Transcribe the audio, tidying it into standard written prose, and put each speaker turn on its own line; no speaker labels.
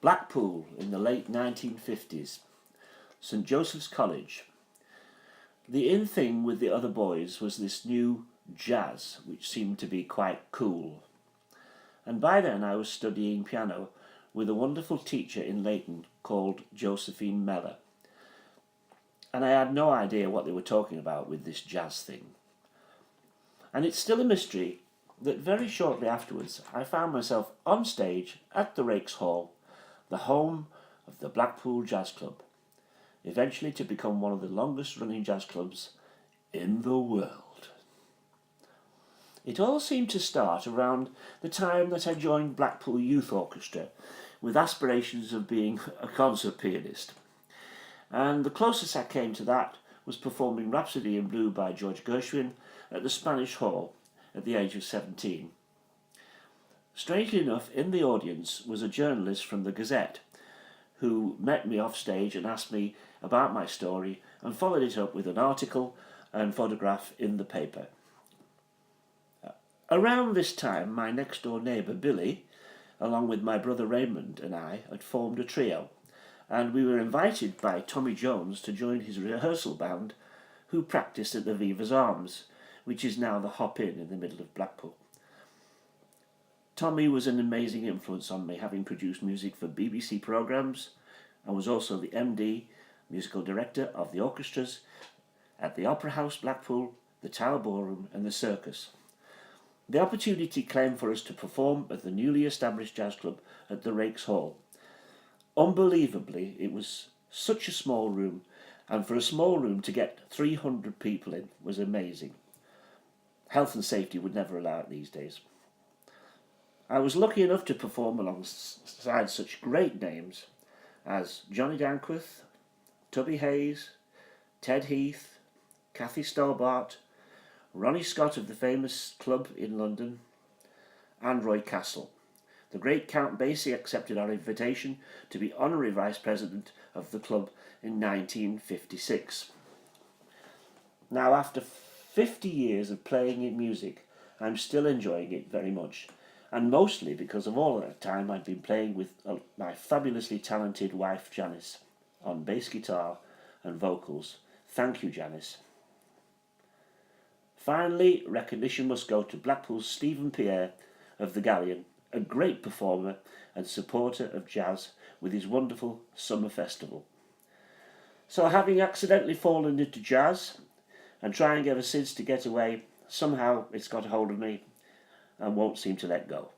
Blackpool in the late 1950s. St Joseph's College. The in thing with the other boys was this new jazz, which seemed to be quite cool. And by then I was studying piano with a wonderful teacher in Leighton called Josephine Meller. And I had no idea what they were talking about with this jazz thing. And it's still a mystery that very shortly afterwards I found myself on stage at the Rakes Hall, the home of the Blackpool Jazz Club, eventually to become one of the longest running jazz clubs in the world. It all seemed to start around the time that I joined Blackpool Youth Orchestra with aspirations of being a concert pianist. And the closest I came to that was performing Rhapsody in Blue by George Gershwin at the Spanish Hall at the age of 17. Strangely enough, in the audience was a journalist from the Gazette who met me off stage and asked me about my story and followed it up with an article and photograph in the paper. Around this time, my next door neighbour Billy, along with my brother Raymond and I, had formed a trio, and we were invited by Tommy Jones to join his rehearsal band, who practised at the Viva's Arms, which is now the Hop Inn in the middle of Blackpool. Tommy was an amazing influence on me, having produced music for BBC programmes, and was also the MD, musical director of the orchestras at the Opera House Blackpool, the Tower Ballroom and the Circus. The opportunity came for us to perform at the newly established jazz club at the Rakes Hall. Unbelievably, it was such a small room, and for a small room to get 300 people in was amazing. Health and safety would never allow it these days. I was lucky enough to perform alongside such great names as Johnny Danquith, Tubby Hayes, Ted Heath, Kathy Stobart, Ronnie Scott of the famous club in London, and Roy Castle. The great Count Basie accepted our invitation to be honorary vice president of the club in 1956. Now, after 50 years of playing in music, I'm still enjoying it very much, and mostly because of all that time I've been playing with my fabulously talented wife Janice on bass guitar and vocals. Thank you, Janice. Finally, recognition must go to Blackpool's Stephen Pierre of the Galleon, a great performer and supporter of jazz with his wonderful summer festival. So, having accidentally fallen into jazz and trying ever since to get away, somehow it's got a hold of me and won't seem to let go.